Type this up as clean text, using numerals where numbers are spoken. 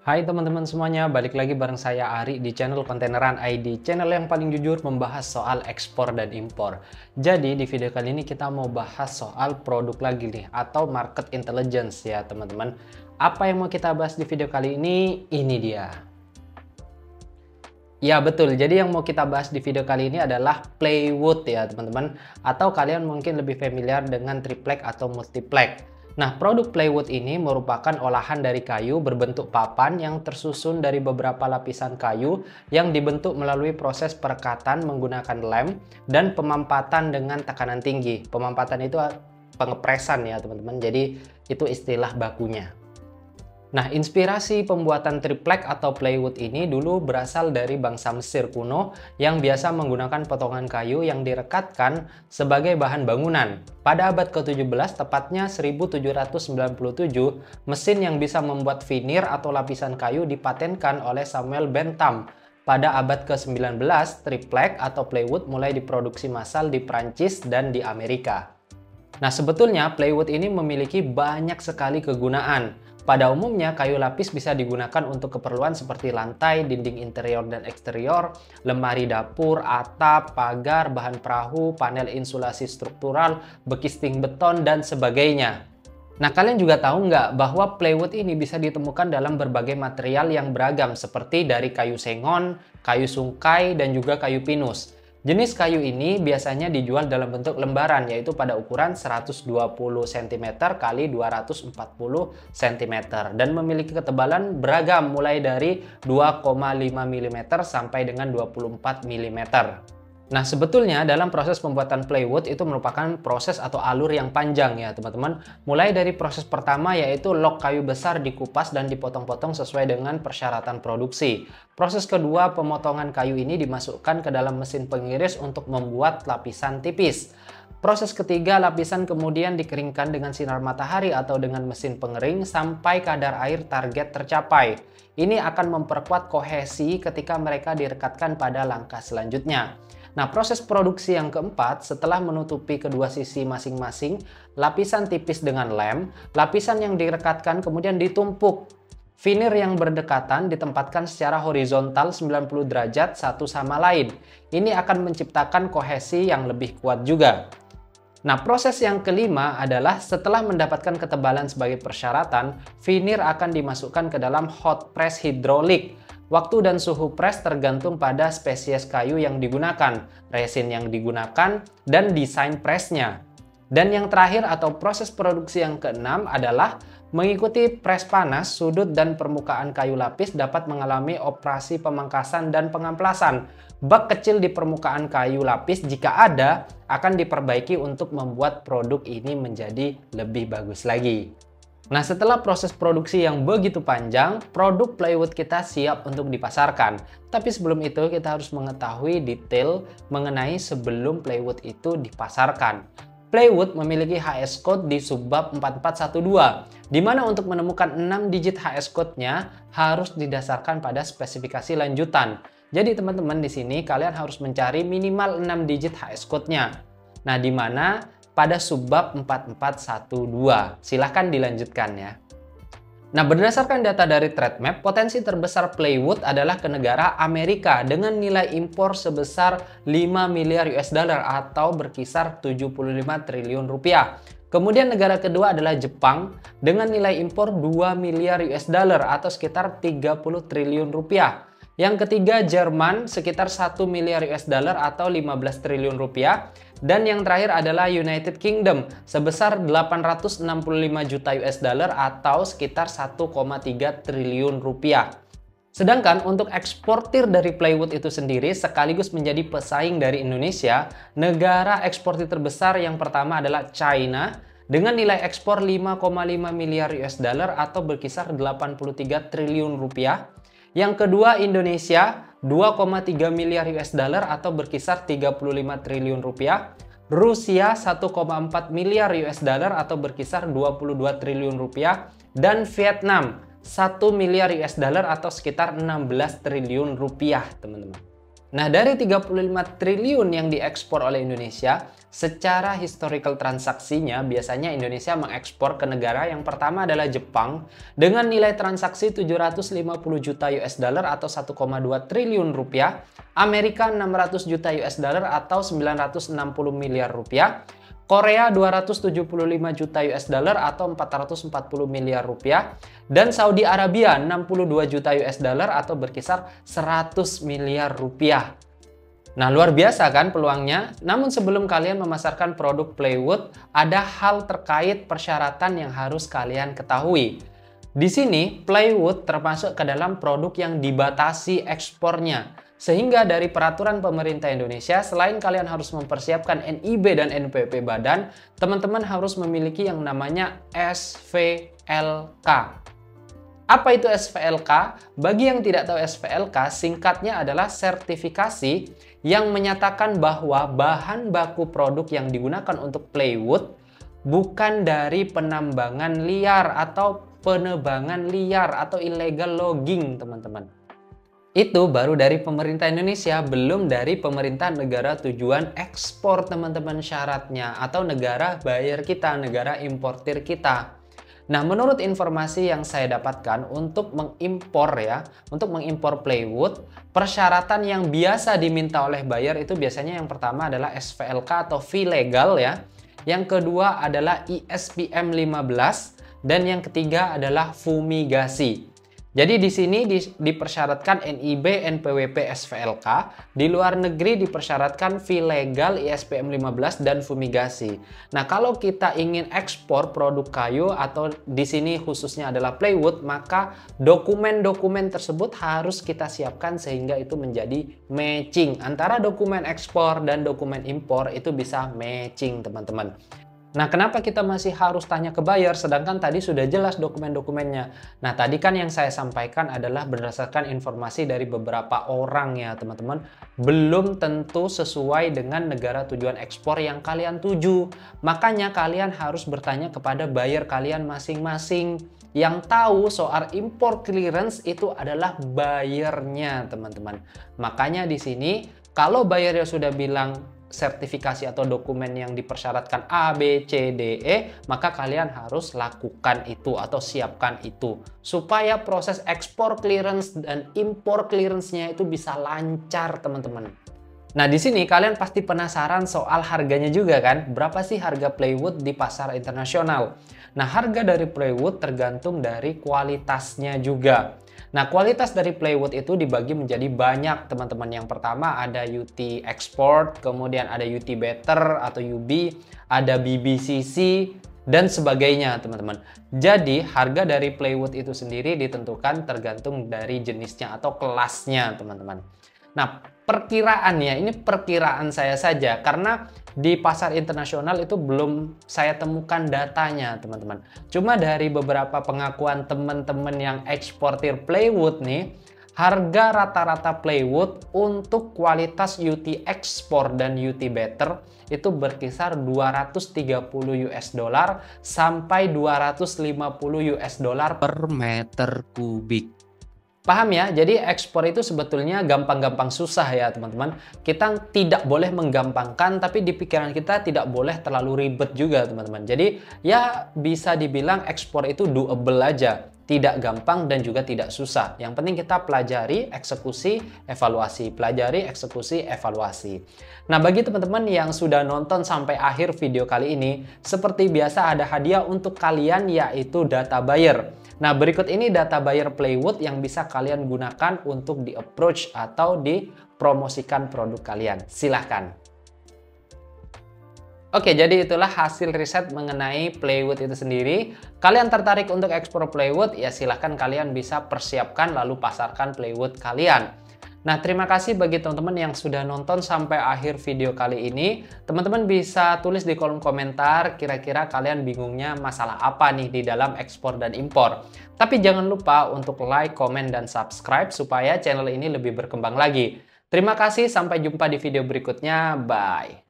Hai teman-teman semuanya, balik lagi bareng saya Ari di channel Kontaineran ID, channel yang paling jujur membahas soal ekspor dan impor. Jadi di video kali ini kita mau bahas soal produk lagi nih, atau market intelligence ya teman-teman. Apa yang mau kita bahas di video kali ini dia. Ya betul, jadi yang mau kita bahas di video kali ini adalah plywood ya teman-teman. Atau kalian mungkin lebih familiar dengan triplek atau multiplek. Nah, produk plywood ini merupakan olahan dari kayu berbentuk papan yang tersusun dari beberapa lapisan kayu yang dibentuk melalui proses perekatan menggunakan lem dan pemampatan dengan tekanan tinggi. Pemampatan itu pengepresan ya teman-teman, jadi itu istilah bakunya. Nah, inspirasi pembuatan triplek atau plywood ini dulu berasal dari bangsa Mesir kuno yang biasa menggunakan potongan kayu yang direkatkan sebagai bahan bangunan. Pada abad ke-17, tepatnya 1797, mesin yang bisa membuat veneer atau lapisan kayu dipatenkan oleh Samuel Bentham. Pada abad ke-19, triplek atau plywood mulai diproduksi massal di Prancis dan di Amerika. Nah, sebetulnya plywood ini memiliki banyak sekali kegunaan. Pada umumnya, kayu lapis bisa digunakan untuk keperluan seperti lantai, dinding interior dan eksterior, lemari dapur, atap, pagar, bahan perahu, panel insulasi struktural, bekisting beton, dan sebagainya. Nah, kalian juga tahu nggak bahwa plywood ini bisa ditemukan dalam berbagai material yang beragam seperti dari kayu sengon, kayu sungkai, dan juga kayu pinus. Jenis kayu ini biasanya dijual dalam bentuk lembaran, yaitu pada ukuran 120 cm x 240 cm dan memiliki ketebalan beragam mulai dari 2,5 mm sampai dengan 24 mm. Nah, sebetulnya dalam proses pembuatan plywood itu merupakan proses atau alur yang panjang ya teman-teman. Mulai dari proses pertama yaitu log kayu besar dikupas dan dipotong-potong sesuai dengan persyaratan produksi. Proses kedua, pemotongan kayu ini dimasukkan ke dalam mesin pengiris untuk membuat lapisan tipis. Proses ketiga, lapisan kemudian dikeringkan dengan sinar matahari atau dengan mesin pengering sampai kadar air target tercapai. Ini akan memperkuat kohesi ketika mereka direkatkan pada langkah selanjutnya. Nah, proses produksi yang keempat, setelah menutupi kedua sisi masing-masing, lapisan tipis dengan lem, lapisan yang direkatkan kemudian ditumpuk. Veneer yang berdekatan ditempatkan secara horizontal 90 derajat satu sama lain. Ini akan menciptakan kohesi yang lebih kuat juga. Nah, proses yang kelima adalah setelah mendapatkan ketebalan sebagai persyaratan, veneer akan dimasukkan ke dalam hot press hidrolik. Waktu dan suhu press tergantung pada spesies kayu yang digunakan, resin yang digunakan, dan desain pressnya. Dan yang terakhir atau proses produksi yang keenam adalah mengikuti press panas, sudut dan permukaan kayu lapis dapat mengalami operasi pemangkasan dan pengamplasan. Bak kecil di permukaan kayu lapis jika ada akan diperbaiki untuk membuat produk ini menjadi lebih bagus lagi. Nah, setelah proses produksi yang begitu panjang, produk plywood kita siap untuk dipasarkan. Tapi sebelum itu kita harus mengetahui detail mengenai sebelum plywood itu dipasarkan. Plywood memiliki HS code di subbab 4412, di mana untuk menemukan 6 digit HS code-nya harus didasarkan pada spesifikasi lanjutan. Jadi teman-teman di sini kalian harus mencari minimal 6 digit HS code-nya. Nah, di mana pada subbab 4412. Silahkan dilanjutkan ya. Nah, berdasarkan data dari TradeMap, potensi terbesar plywood adalah ke negara Amerika dengan nilai impor sebesar 5 miliar US dollar atau berkisar 75 triliun rupiah. Kemudian negara kedua adalah Jepang dengan nilai impor 2 miliar US dollar atau sekitar 30 triliun rupiah. Yang ketiga Jerman sekitar 1 miliar US dollar atau 15 triliun rupiah. Dan yang terakhir adalah United Kingdom sebesar 865 juta US dollar atau sekitar 1,3 triliun rupiah. Sedangkan untuk eksportir dari plywood itu sendiri sekaligus menjadi pesaing dari Indonesia, negara eksportir terbesar yang pertama adalah China dengan nilai ekspor 5,5 miliar US dollar atau berkisar 83 triliun rupiah. Yang kedua Indonesia 2,3 miliar US dollar atau berkisar 35 triliun rupiah. Rusia 1,4 miliar US dollar atau berkisar 22 triliun rupiah. Dan Vietnam 1 miliar US dollar atau sekitar 16 triliun rupiah teman-teman. Nah, dari 35 triliun yang diekspor oleh Indonesia, secara historical transaksinya biasanya Indonesia mengekspor ke negara yang pertama adalah Jepang dengan nilai transaksi 750 juta US dollar atau 1,2 triliun rupiah, Amerika 600 juta US dollar atau 960 miliar rupiah, Korea 275 juta US dollar atau 440 miliar rupiah, dan Saudi Arabia 62 juta US dollar atau berkisar 100 miliar rupiah. Nah, luar biasa kan peluangnya? Namun sebelum kalian memasarkan produk Playwood, ada hal terkait persyaratan yang harus kalian ketahui. Di sini, Playwood termasuk ke dalam produk yang dibatasi ekspornya. Sehingga dari peraturan pemerintah Indonesia, selain kalian harus mempersiapkan NIB dan NPWP badan, teman-teman harus memiliki yang namanya SVLK. Apa itu SVLK? Bagi yang tidak tahu SVLK, singkatnya adalah sertifikasi yang menyatakan bahwa bahan baku produk yang digunakan untuk Playwood bukan dari penambangan liar atau penebangan liar atau illegal logging, teman-teman. Itu baru dari pemerintah Indonesia, belum dari pemerintah negara tujuan ekspor, teman-teman, syaratnya, atau negara buyer kita, negara importir kita. Nah, menurut informasi yang saya dapatkan untuk mengimpor Playwood, persyaratan yang biasa diminta oleh buyer itu biasanya yang pertama adalah SVLK atau fee legal ya. Yang kedua adalah ISPM 15 dan yang ketiga adalah fumigasi. Jadi di sini dipersyaratkan NIB, NPWP, SVLK. Di luar negeri dipersyaratkan fee legal, ISPM 15 dan fumigasi. Nah, kalau kita ingin ekspor produk kayu atau di sini khususnya adalah Playwood, maka dokumen-dokumen tersebut harus kita siapkan sehingga itu menjadi matching antara dokumen ekspor dan dokumen impor, itu bisa matching, teman-teman. Nah, kenapa kita masih harus tanya ke buyer sedangkan tadi sudah jelas dokumen-dokumennya? Nah, tadi kan yang saya sampaikan adalah berdasarkan informasi dari beberapa orang ya, teman-teman. Belum tentu sesuai dengan negara tujuan ekspor yang kalian tuju. Makanya kalian harus bertanya kepada buyer kalian masing-masing. Yang tahu soal import clearance itu adalah buyernya, teman-teman. Makanya di sini kalau buyernya sudah bilang sertifikasi atau dokumen yang dipersyaratkan A, B, C, D, E, maka kalian harus lakukan itu atau siapkan itu supaya proses ekspor clearance dan impor clearance-nya itu bisa lancar, teman-teman. Nah, di sini kalian pasti penasaran soal harganya juga kan? Berapa sih harga Playwood di pasar internasional? Nah, harga dari Playwood tergantung dari kualitasnya juga. Nah, kualitas dari Playwood itu dibagi menjadi banyak, teman-teman. Yang pertama ada UT Export, kemudian ada UT Better atau UB, ada BBCC, dan sebagainya, teman-teman. Jadi, harga dari Playwood itu sendiri ditentukan tergantung dari jenisnya atau kelasnya, teman-teman. Nah, perkiraannya, ini perkiraan saya saja, karena di pasar internasional itu belum saya temukan datanya, teman-teman. Cuma dari beberapa pengakuan teman-teman yang eksportir Playwood nih, harga rata-rata Playwood untuk kualitas UT Export dan UT Better itu berkisar 230 US dollar sampai 250 US dollar per meter kubik. Paham ya? Jadi ekspor itu sebetulnya gampang-gampang susah ya, teman-teman. Kita tidak boleh menggampangkan, tapi di pikiran kita tidak boleh terlalu ribet juga, teman-teman. Jadi ya bisa dibilang ekspor itu doable aja. Tidak gampang dan juga tidak susah. Yang penting kita pelajari, eksekusi, evaluasi. Pelajari, eksekusi, evaluasi. Nah, bagi teman-teman yang sudah nonton sampai akhir video kali ini, seperti biasa ada hadiah untuk kalian yaitu data buyer. Nah, berikut ini data buyer Playwood yang bisa kalian gunakan untuk di-approach atau dipromosikan produk kalian. Silahkan. Oke, jadi itulah hasil riset mengenai Playwood itu sendiri. Kalian tertarik untuk ekspor Playwood? Ya silahkan kalian bisa persiapkan lalu pasarkan Playwood kalian. Nah, terima kasih bagi teman-teman yang sudah nonton sampai akhir video kali ini. Teman-teman bisa tulis di kolom komentar kira-kira kalian bingungnya masalah apa nih di dalam ekspor dan impor. Tapi jangan lupa untuk like, komen, dan subscribe supaya channel ini lebih berkembang lagi. Terima kasih, sampai jumpa di video berikutnya. Bye!